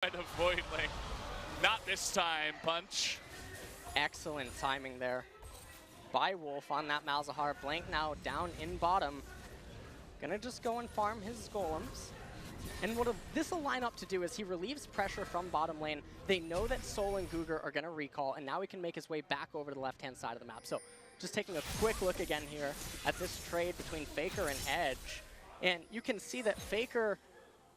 Avoid like, not this time, Punch. Excellent timing there by Wolf on that Malzahar. Blank now down in bottom. Gonna just go and farm his golems. And what this will line up to do is he relieves pressure from bottom lane. They know that Sol and Guger are gonna recall, and now he can make his way back over to the left-hand side of the map. So just taking a quick look again here at this trade between Faker and Edge. And you can see that Faker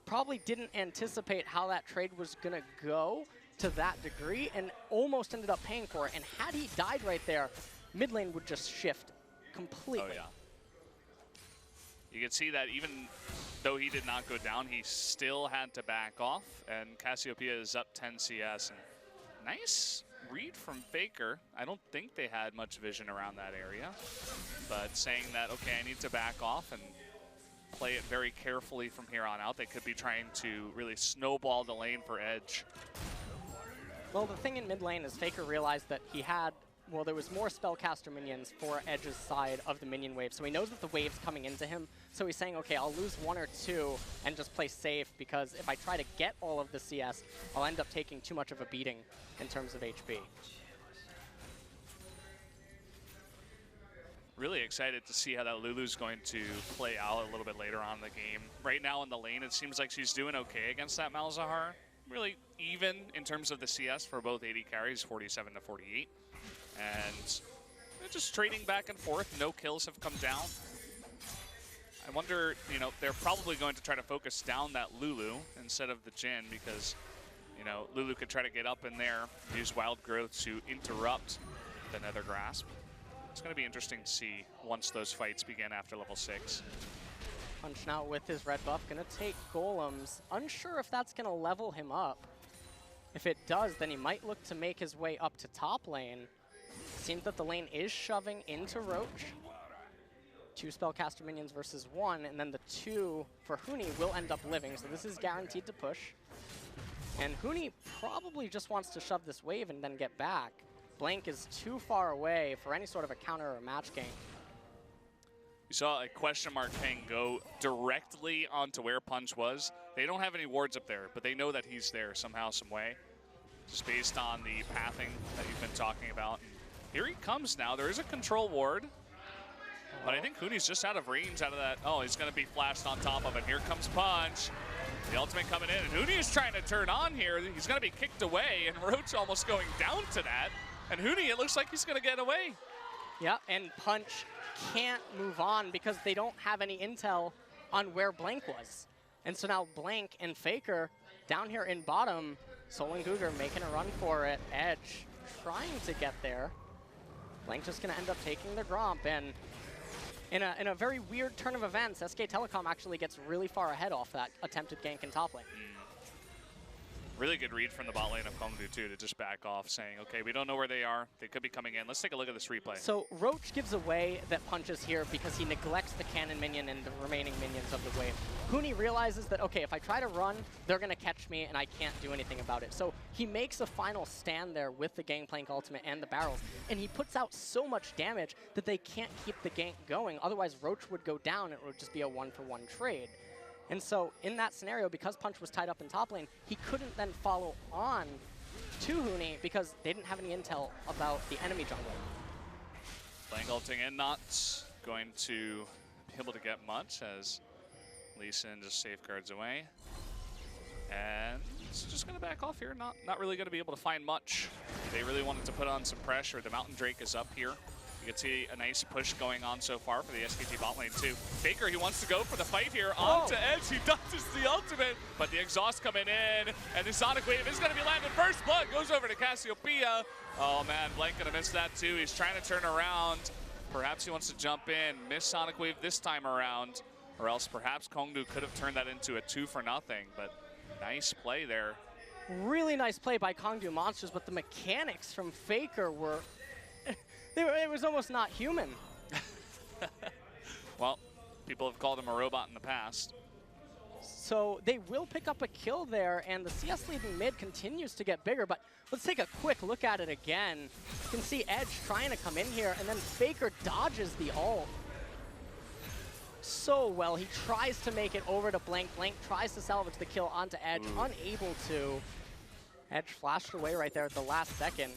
probably didn't anticipate how that trade was gonna go to that degree and almost ended up paying for it. And had he died right there, mid lane would just shift completely. Oh yeah. You can see that even though he did not go down, he still had to back off, and Cassiopeia is up 10 CS. And nice read from Faker. I don't think they had much vision around that area, but saying that, okay, I need to back off and play it very carefully from here on out. They could be trying to really snowball the lane for Edge. Well, the thing in mid lane is Faker realized that he had, well, there was more spellcaster minions for Edge's side of the minion wave, so he knows that the wave's coming into him. So he's saying, okay, I'll lose one or two and just play safe, because if I try to get all of the CS, I'll end up taking too much of a beating in terms of HP. Really excited to see how that Lulu's going to play out a little bit later on in the game. Right now in the lane, it seems like she's doing okay against that Malzahar. Really even in terms of the CS for both AD carries, 47 to 48. And they're just trading back and forth. No kills have come down. I wonder, you know, they're probably going to try to focus down that Lulu instead of the Jhin, because, you know, Lulu could try to get up in there, use Wild Growth to interrupt the Nether Grasp. It's going to be interesting to see once those fights begin after level 6. Punch now with his red buff, gonna take golems. Unsure if that's gonna level him up. If it does, then he might look to make his way up to top lane. Seems that the lane is shoving into Roach. 2 spellcaster minions versus 1, and then the 2 for Huni will end up living, so this is guaranteed to push. And Huni probably just wants to shove this wave and then get back. Blank is too far away for any sort of a counter or match game. You saw a question mark ping go directly onto where Punch was. They don't have any wards up there, but they know that he's there somehow, some way. Just based on the pathing that you've been talking about. And here he comes now. There is a control ward. But I think Huni's just out of range out of that. Oh, he's going to be flashed on top of it. Here comes Punch. The ultimate coming in. And Huni is trying to turn on here. He's going to be kicked away. And Roach almost going down to that. And Huni, it looks like he's going to get away. Yeah, and Punch can't move on because they don't have any intel on where Blank was. And so now Blank and Faker down here in bottom. Sol and Guger making a run for it. Edge trying to get there. Blank just going to end up taking the Gromp, and in a very weird turn of events, SK Telecom actually gets really far ahead off that attempted gank in top lane. Really good read from the bot lane of Kongdoo too, to just back off, saying, okay, we don't know where they are. They could be coming in. Let's take a look at this replay. So Roach gives away that Punch is here because he neglects the cannon minion and the remaining minions of the wave. Huni realizes that, okay, if I try to run, they're going to catch me and I can't do anything about it. So he makes a final stand there with the Gangplank ultimate and the barrels, and he puts out so much damage that they can't keep the gank going. Otherwise, Roach would go down and it would just be a 1-for-1 trade. And so in that scenario, because Punch was tied up in top lane, he couldn't then follow on to Huni because they didn't have any intel about the enemy jungle. Blank ulting in, not going to be able to get much as Lee Sin just safeguards away. And it's just going to back off here, not really going to be able to find much. They really wanted to put on some pressure. The Mountain Drake is up here. You can see a nice push going on so far for the SKT bot lane too. Faker, he wants to go for the fight here onto Edge. He dodges the ultimate, but the exhaust coming in, and the Sonic Wave is going to be landed. First blood goes over to Cassiopeia. Oh man, Blank gonna miss that too. He's trying to turn around. Perhaps he wants to jump in, miss Sonic Wave this time around, or else perhaps Kongdoo could have turned that into a 2-for-0, but nice play there. Really nice play by Kongdoo Monsters, but the mechanics from Faker were it was almost not human. Well, people have called him a robot in the past. So they will pick up a kill there, and the CS lead in mid continues to get bigger, but let's take a quick look at it again. You can see Edge trying to come in here, and then Faker dodges the ult. so well. He tries to make it over to Blank. Blank tries to salvage the kill onto Edge, unable to. Edge flashed away right there at the last second.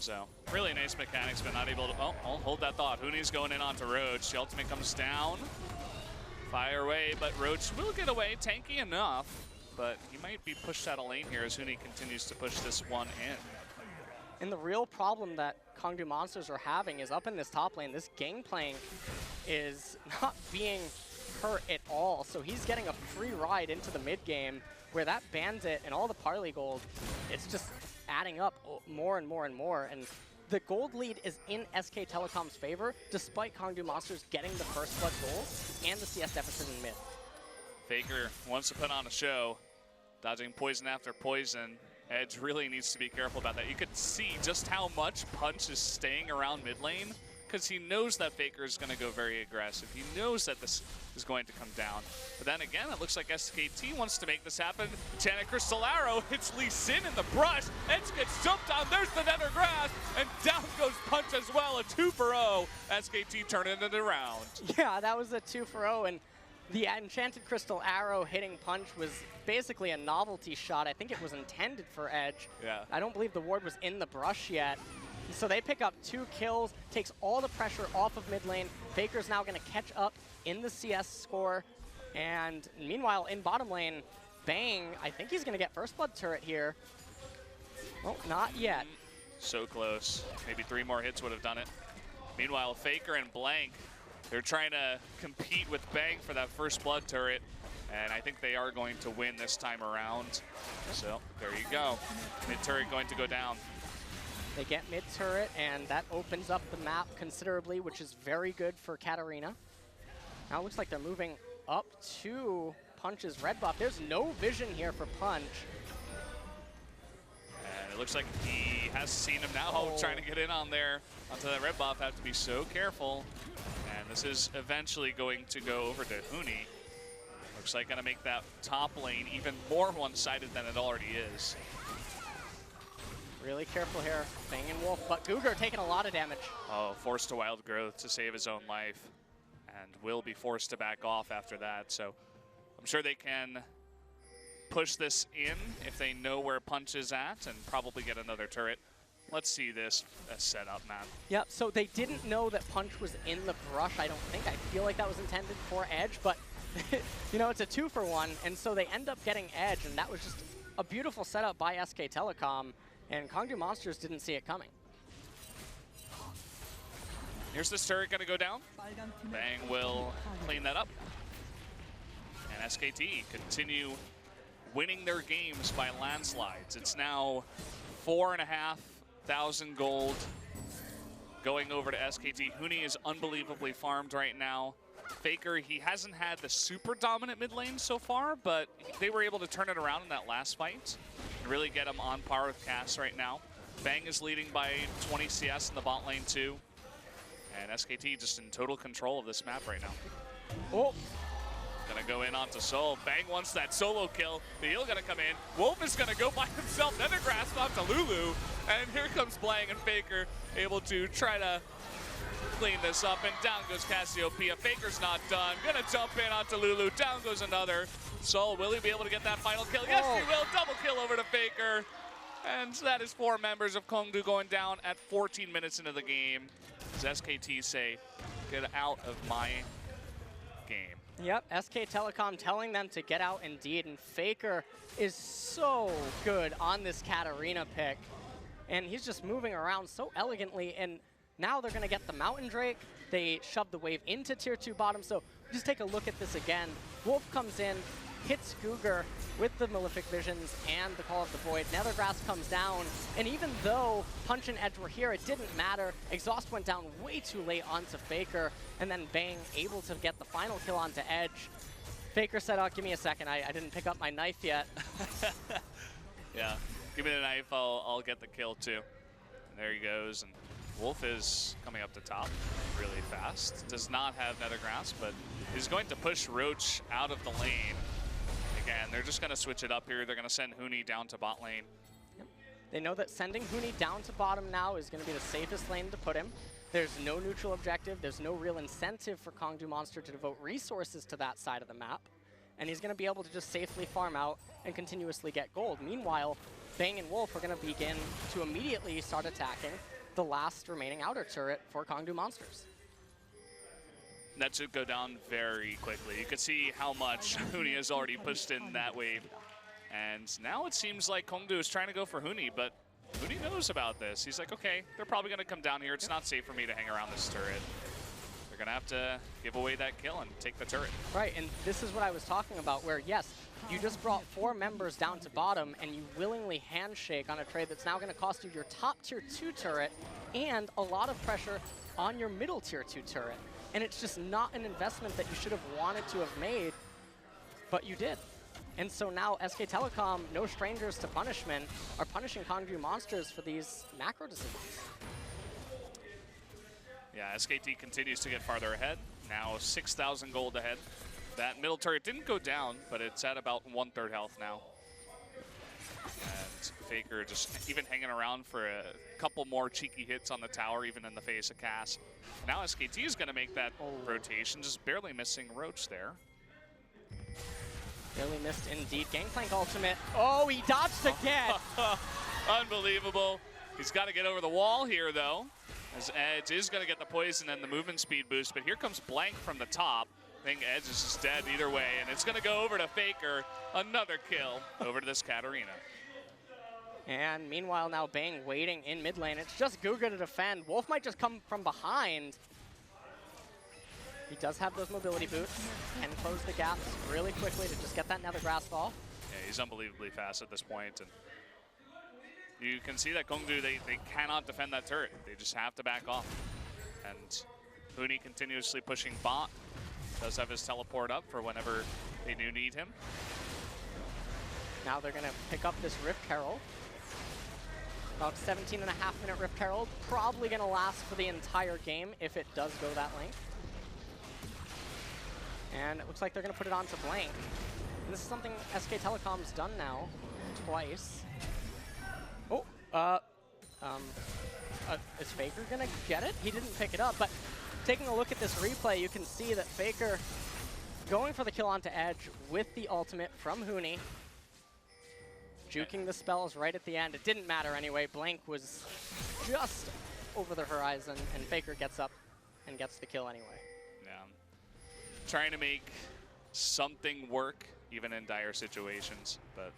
So, really nice mechanics, but not able to... Oh, I'll hold that thought. Huni's going in onto Roach. The ultimate comes down. Fire away, but Roach will get away. Tanky enough, but he might be pushed out of lane here as Huni continues to push this one in. And the real problem that Kongdoo Monsters are having is up in this top lane, this Gangplank is not being hurt at all. So he's getting a free ride into the mid game where that Bandit and all the parley gold, it's just adding up more and more and more. And the gold lead is in SK Telecom's favor, despite Kongdoo Monsters getting the first blood goals and the CS deficit in mid. Faker wants to put on a show, dodging poison after poison. Edge really needs to be careful about that. You could see just how much Punch is staying around mid lane because he knows that Faker is going to go very aggressive. He knows that this is going to come down. But then again, it looks like SKT wants to make this happen. Enchanted Crystal Arrow hits Lee Sin in the brush. Edge gets jumped on. There's the Nether Grass. And down goes Punch as well. A 2-for-0. SKT turning it around. Yeah, that was a 2-for-0. And the Enchanted Crystal Arrow hitting Punch was basically a novelty shot. I think it was intended for Edge. Yeah. I don't believe the ward was in the brush yet. So they pick up 2 kills, takes all the pressure off of mid lane. Faker's now going to catch up in the CS score. And meanwhile, in bottom lane, Bang, I think he's going to get first blood turret here. Well, not yet. So close. Maybe 3 more hits would have done it. Meanwhile, Faker and Blank, they're trying to compete with Bang for that first blood turret. And I think they are going to win this time around. So there you go. Mid turret going to go down. They get mid turret, and that opens up the map considerably, which is very good for Katarina. Now it looks like they're moving up to Punch's red buff. There's no vision here for Punch. And it looks like he has seen him now, trying to get in on there onto that red buff. Have to be so careful. And this is eventually going to go over to Huni. Looks like gonna make that top lane even more one-sided than it already is. Really careful here, Bang and Wolf, but Cougar taking a lot of damage. Oh, forced to wild growth to save his own life, and will be forced to back off after that. So I'm sure they can push this in if they know where Punch is at and probably get another turret. Let's see this setup, man. Yep, so they didn't know that Punch was in the brush, I don't think. I feel like that was intended for Edge, but you know, it's a 2-for-1, and so they end up getting Edge, and that was just a beautiful setup by SK Telecom. And Kongdoo Monsters didn't see it coming. Here's this turret gonna go down. Bang will clean that up. And SKT continue winning their games by landslides. It's now 4,500 gold going over to SKT. Huni is unbelievably farmed right now. Faker, he hasn't had the super dominant mid lane so far, but they were able to turn it around in that last fight and really get him on par with Cass right now. Bang is leading by 20 CS in the bot lane too. And SKT just in total control of this map right now. Oh, gonna go in onto Soul. Bang wants that solo kill. The heal gonna come in. Wolf is gonna go by himself. Nether Grass onto Lulu. And here comes Blang and Faker able to try to clean this up, and down goes Cassiopeia. Faker's not done. Gonna jump in onto Lulu. Down goes another. Soul, will he be able to get that final kill? Yes, he will. Double kill over to Faker. And that is 4 members of Kongdoo going down at 14 minutes into the game. As SKT say, get out of my game. Yep, SK Telecom telling them to get out indeed, and Faker is so good on this Katarina pick. And he's just moving around so elegantly, and now they're going to get the Mountain Drake. They shove the wave into tier 2 bottom. So just take a look at this again. Wolf comes in, hits Cougar with the Malefic Visions and the Call of the Void. Nethergrass comes down, and even though Punch and Edge were here, it didn't matter. Exhaust went down way too late onto Faker, and then Bang able to get the final kill onto Edge. Faker said, oh, give me a second, I didn't pick up my knife yet. Yeah, give me the knife, I'll get the kill too. And there he goes, and Wolf is coming up the top really fast. Does not have Nethergrass, but is going to push Roach out of the lane. Again, they're just going to switch it up here. They're going to send Huni down to bot lane. Yep. They know that sending Huni down to bottom now is going to be the safest lane to put him. There's no neutral objective. There's no real incentive for Kongdoo Monster to devote resources to that side of the map. And he's going to be able to just safely farm out and continuously get gold. Meanwhile, Bang and Wolf are going to begin to immediately start attacking the last remaining outer turret for Kongdoo Monsters. That should go down very quickly. You can see how much Huni has already pushed in that wave. And now it seems like Kongdoo is trying to go for Huni, but Huni knows about this. He's like, okay, they're probably going to come down here. It's not safe for me to hang around this turret. They're going to have to give away that kill and take the turret. Right, and this is what I was talking about, where yes, you just brought 4 members down to bottom and you willingly handshake on a trade that's now going to cost you your top tier 2 turret and a lot of pressure on your middle tier 2 turret. And it's just not an investment that you should have wanted to have made, but you did. And so now SK Telecom, no strangers to punishment, are punishing Kongdoo Monsters for these macro decisions. Yeah, SKT continues to get farther ahead. Now 6,000 gold ahead. That middle turret didn't go down, but it's at about 1/3 health now. And Faker just even hanging around for a couple more cheeky hits on the tower, even in the face of Cass. Now SKT is going to make that rotation, just barely missing Roach there. Barely missed indeed. Gangplank ultimate. Oh, he dodged again! Unbelievable. He's got to get over the wall here, though, as Edge is going to get the poison and the movement speed boost, but here comes Blank from the top. I think Edge is just dead either way, and it's going to go over to Faker. Another kill over to this Katarina. And meanwhile, now Bang waiting in mid lane. It's just Guga to defend. Wolf might just come from behind. He does have those mobility boots and close the gaps really quickly to just get that nether grass fall. Yeah, he's unbelievably fast at this point, and you can see that Kongdoo, they cannot defend that turret. They just have to back off. And Huni continuously pushing bot. Does have his teleport up for whenever they do need him. Now they're going to pick up this Rift Herald. About 17.5-minute Rift Herald. Probably going to last for the entire game if it does go that length. And it looks like they're going to put it onto Blank. And this is something SK Telecom's done now twice. Oh, is Faker going to get it? He didn't pick it up, but taking a look at this replay, you can see that Faker going for the kill onto Edge with the ultimate from Huni. Juking the spells right at the end. It didn't matter anyway. Blank was just over the horizon, and Faker gets up and gets the kill anyway. Yeah. Trying to make something work, even in dire situations. But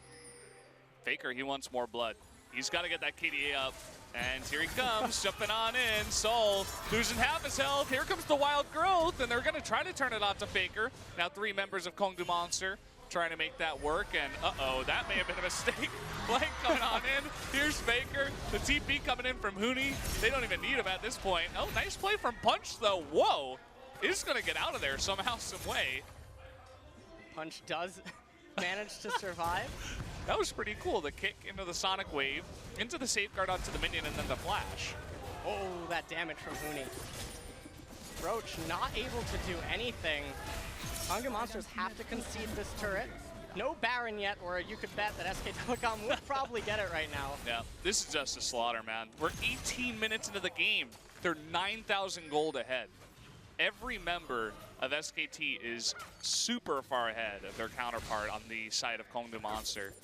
Faker, he wants more blood. He's got to get that KDA up. And here he comes, jumping on in. Soul losing half his health. Here comes the wild growth, and they're going to try to turn it on to Faker. Now 3 members of Kongdoo Monster trying to make that work, and uh-oh, that may have been a mistake. Blank coming on in. Here's Faker. The TP coming in from Huni. They don't even need him at this point. Oh, nice play from Punch, though. Whoa. He's going to get out of there somehow, some way. Punch does manage to survive. That was pretty cool. The kick into the Sonic Wave, into the safeguard onto the minion, and then the flash. Oh, that damage from Huni. Roach not able to do anything. Kongdoo Monsters have to concede this turret. No Baron yet, or you could bet that SK Telecom would probably get it right now. Yeah, this is just a slaughter, man. We're 18 minutes into the game. They're 9,000 gold ahead. Every member of SKT is super far ahead of their counterpart on the side of Kongdoo Monster.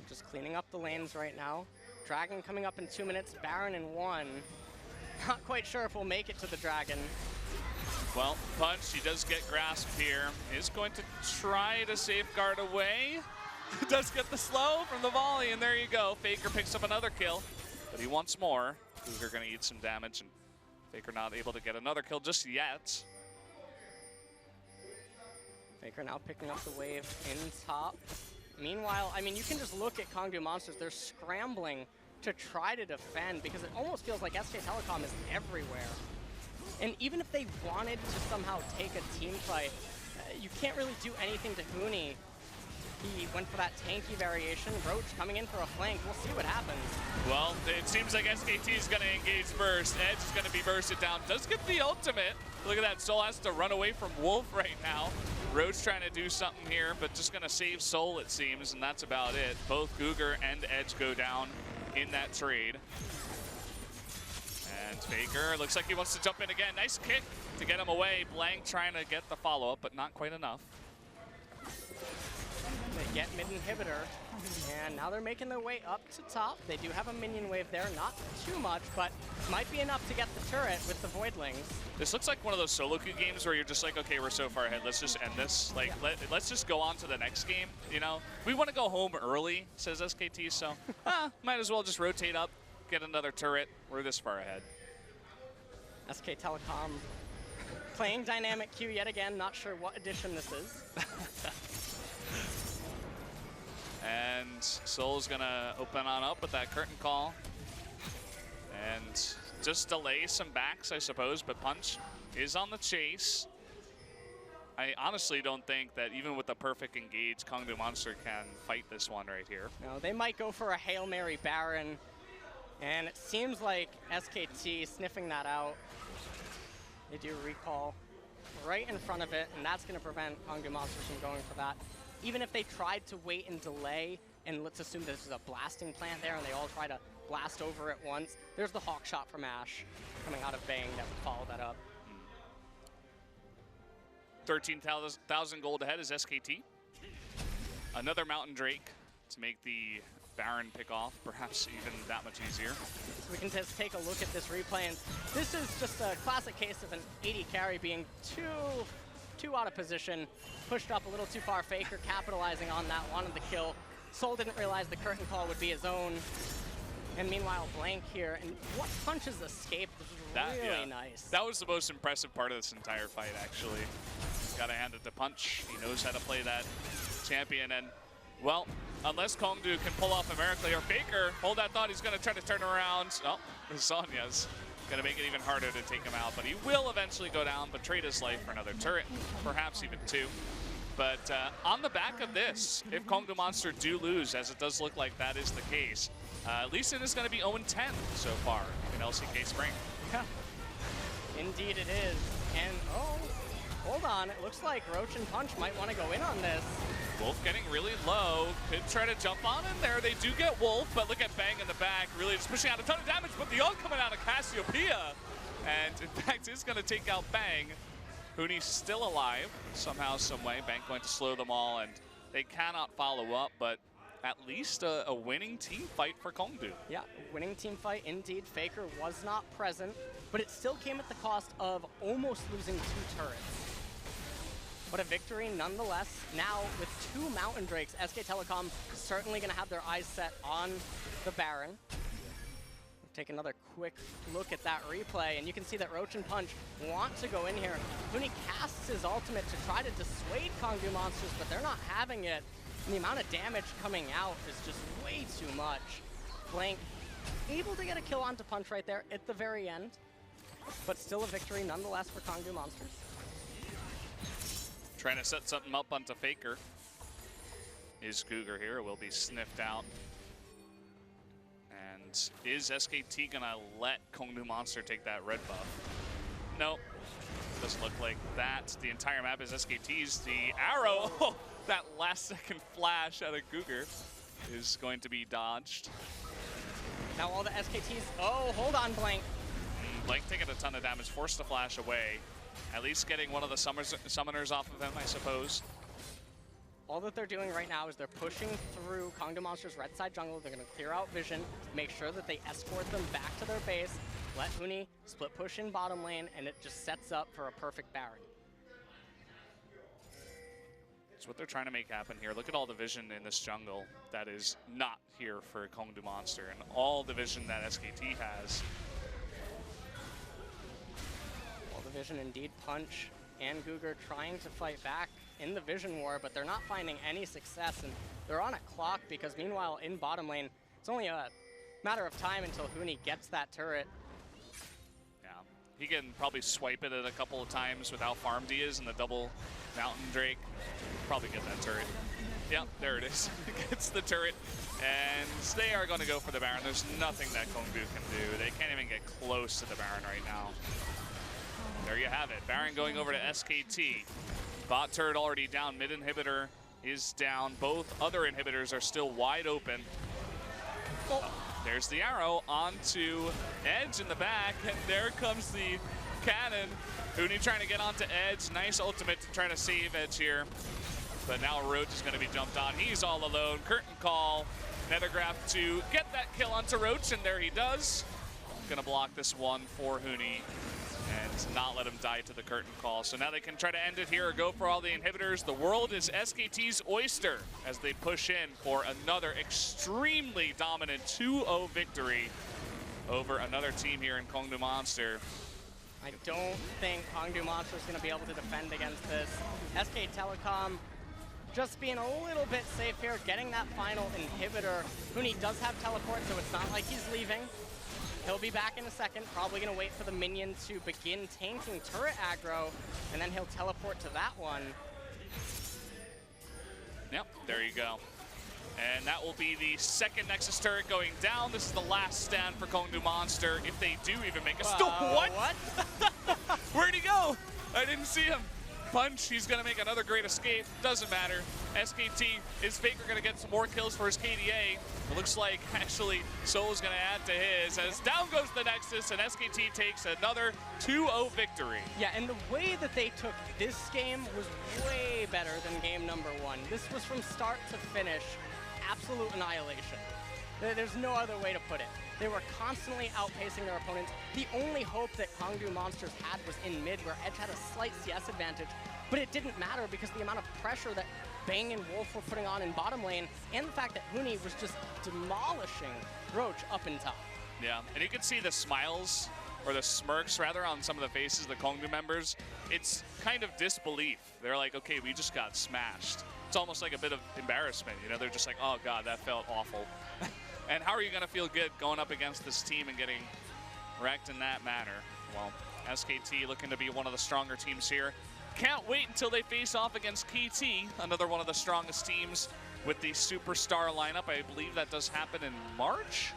Just cleaning up the lanes right now. Dragon coming up in 2 minutes, Baron in 1. Not quite sure if we'll make it to the Dragon. Well, Punch, he does get grasped here. He's going to try to safeguard away. Does get the slow from the volley, and there you go. Faker picks up another kill, but he wants more. Cougar going to eat some damage, and Faker not able to get another kill just yet. Faker now picking up the wave in top. Meanwhile, I mean, you can just look at Kongdoo Monsters. They're scrambling to try to defend because it almost feels like SK Telecom is everywhere. And even if they wanted to somehow take a team fight, you can't really do anything to Huni. He went for that tanky variation. Roach coming in for a flank. We'll see what happens. Well, it seems like SKT is going to engage first. Edge is going to be bursted down. Does get the ultimate. Look at that. Soul has to run away from Wolf right now. Roach trying to do something here, but just going to save Soul, it seems, and that's about it. Both Cougar and Edge go down in that trade. And Faker looks like he wants to jump in again. Nice kick to get him away. Blank trying to get the follow-up, but not quite enough. They get mid inhibitor, and now they're making their way up to top. They do have a minion wave there, not too much, but might be enough to get the turret with the Voidlings. This looks like one of those solo queue games where you're just like, okay, we're so far ahead, let's just end this. Like, let's just go on to the next game, you know? We want to go home early, says SKT, so might as well just rotate up, get another turret. We're this far ahead. SK Telecom playing dynamic queue yet again, not sure what edition this is. And Soul's gonna open on up with that curtain call. And just delay some backs, I suppose, but Punch is on the chase. I honestly don't think that even with the perfect engage, Kongdoo Monster can fight this one right here. No, they might go for a Hail Mary Baron, and it seems like SKT sniffing that out. They do recall right in front of it, and that's gonna prevent Kongdoo Monsters from going for that. Even if they tried to wait and delay, and let's assume this is a blasting plant there and they all try to blast over at once, there's the hawk shot from Ash coming out of Bang that would follow that up. 13,000 gold ahead is SKT. Another Mountain Drake to make the Baron pick off, perhaps even that much easier. So we can just take a look at this replay, and this is just a classic case of an 80 carry being too out of position, pushed up a little too far. Faker capitalizing on that, wanted the kill. Soul didn't realize the curtain call would be his own. And meanwhile, Blank here, and what Punch's escape was really nice. That was the most impressive part of this entire fight, actually. Gotta hand it to Punch. He knows how to play that champion, and, well, unless Kongdoo can pull off a miracle here, Faker, hold that thought, he's gonna try to turn around. Oh, Sonya's gonna make it even harder to take him out, but he will eventually go down, but trade his life for another turret, perhaps even two. But on the back of this, if Kongdoo Monster do lose, as it does look like that is the case, Lee Sin is gonna be 0-10 so far in LCK Spring. Yeah, indeed it is. And oh, hold on, it looks like Roach and Punch might wanna go in on this. Wolf getting really low, could try to jump on in there. They do get Wolf, but look at Bang in the back, really just pushing out a ton of damage, but the ult coming out of Cassiopeia. And in fact, is gonna take out Bang. Huni's still alive, somehow, some way. Bang going to slow them all, and they cannot follow up, but at least a winning team fight for Kongdoo. Yeah, winning team fight indeed. Faker was not present, but it still came at the cost of almost losing 2 turrets. But a victory nonetheless. Now with 2 Mountain Drakes, SK Telecom certainly going to have their eyes set on the Baron. We'll take another quick look at that replay, and you can see that Roach and Punch want to go in here. Huni casts his ultimate to try to dissuade Kongdoo Monsters, but they're not having it. And the amount of damage coming out is just way too much. Blank able to get a kill onto Punch right there at the very end, but still a victory nonetheless for Kongdoo Monsters. Trying to set something up onto Faker. Is Cougar here, will be sniffed out. And is SKT gonna let Kongdoo Monster take that red buff? Nope, doesn't look like that. The entire map is SKT's. The arrow, that last second flash out of Cougar is going to be dodged. Now all the SKTs, oh, hold on, Blank. Blank taking a ton of damage, forced to flash away. At least getting one of the summoners off of him, I suppose. All that they're doing right now is they're pushing through Kongdoo Monster's red side jungle. They're going to clear out vision, make sure that they escort them back to their base, let Huni split push in bottom lane, and it just sets up for a perfect Baron. It's what they're trying to make happen here. Look at all the vision in this jungle that is not here for Kongdoo Monster, and all the vision that SKT has. Vision indeed. Punch and Cougar trying to fight back in the vision war, but they're not finding any success, and they're on a clock because meanwhile in bottom lane, it's only a matter of time until Huni gets that turret. Yeah, he can probably swipe it at a couple of times with how farmed he is in the double Mountain Drake. Probably get that turret. Yeah, there it is. Gets the turret, and they are going to go for the Baron. There's nothing that Kongdoo can do. They can't even get close to the Baron right now. There you have it. Baron going over to SKT. Bot turret already down. Mid inhibitor is down. Both other inhibitors are still wide open. Oh, There's the arrow onto Edge in the back, and there comes the cannon. Huni trying to get onto Edge. Nice ultimate to try to save Edge here. But now Roach is going to be jumped on. He's all alone. Curtain call. Nethergraph to get that kill onto Roach, and there he does. Going to block this one for Huni and not let him die to the curtain call. So now they can try to end it here or go for all the inhibitors. The world is SKT's oyster as they push in for another extremely dominant 2-0 victory over another team here in Kongdoo Monster. I don't think Kongdoo Monster is going to be able to defend against this. SK Telecom just being a little bit safe here, getting that final inhibitor. Huni does have teleport, so it's not like he's leaving. He'll be back in a second, probably going to wait for the minion to begin tanking turret aggro, and then he'll teleport to that one. Yep, there you go. And that will be the second Nexus turret going down. This is the last stand for Kongdoo Monster, if they do even make a stop. What? Where'd he go? I didn't see him. Punch, he's gonna make another great escape. Doesn't matter. SKT, is Faker gonna get some more kills for his KDA? It looks like actually Soul's gonna add to his, as down goes the Nexus, and SKT takes another 2-0 victory. Yeah, and the way that they took this game was way better than game number 1. This was from start to finish, absolute annihilation. There's no other way to put it. They were constantly outpacing their opponents. The only hope that Kongdoo Monsters had was in mid, where Edge had a slight CS advantage, but it didn't matter because the amount of pressure that Bang and Wolf were putting on in bottom lane, and the fact that Huni was just demolishing Roach up in top. Yeah, and you can see the smiles, or the smirks rather, on some of the faces of the Kongdoo members. It's kind of disbelief. They're like, okay, we just got smashed. It's almost like a bit of embarrassment, you know? They're just like, oh God, that felt awful. And how are you going to feel good going up against this team and getting wrecked in that manner? Well, SKT looking to be one of the stronger teams here. Can't wait until they face off against KT, another one of the strongest teams with the superstar lineup. I believe that does happen in March.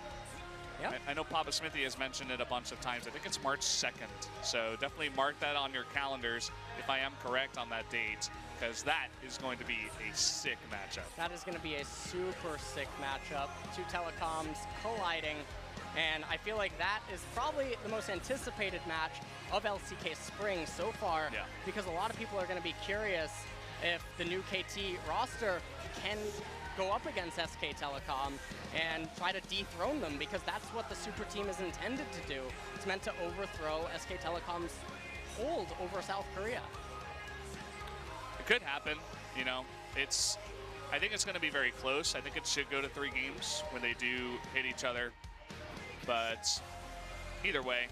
Yep. I know Papa Smithy has mentioned it a bunch of times. I think it's March 2nd. So definitely mark that on your calendars if I am correct on that date, because that is going to be a sick matchup. That is going to be a super sick matchup. Two telecoms colliding, and I feel like that is probably the most anticipated match of LCK Spring so far, because a lot of people are going to be curious if the new KT roster can go up against SK Telecom and try to dethrone them, because that's what the super team is intended to do. It's meant to overthrow SK Telecom's hold over South Korea. It could happen, you know. I think it's going to be very close. I think it should go to 3 games when they do hit each other. But either way,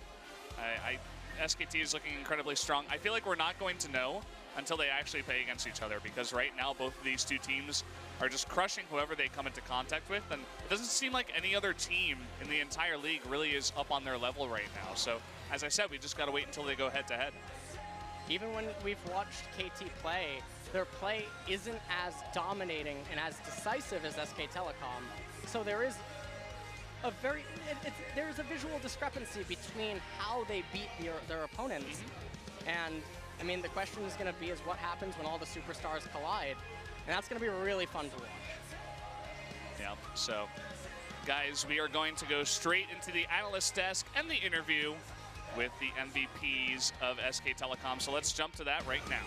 SKT is looking incredibly strong. I feel like we're not going to know until they actually play against each other, because right now both of these two teams are just crushing whoever they come into contact with, and it doesn't seem like any other team in the entire league really is up on their level right now. So, as I said, we just got to wait until they go head-to-head. Even when we've watched KT play, their play isn't as dominating and as decisive as SK Telecom. So there is a there's a visual discrepancy between how they beat their opponents. And I mean, the question is going to be what happens when all the superstars collide, and that's going to be really fun to watch. Yeah. So, guys, we are going to go straight into the analyst desk and the interview with the MVPs of SK Telecom. So let's jump to that right now.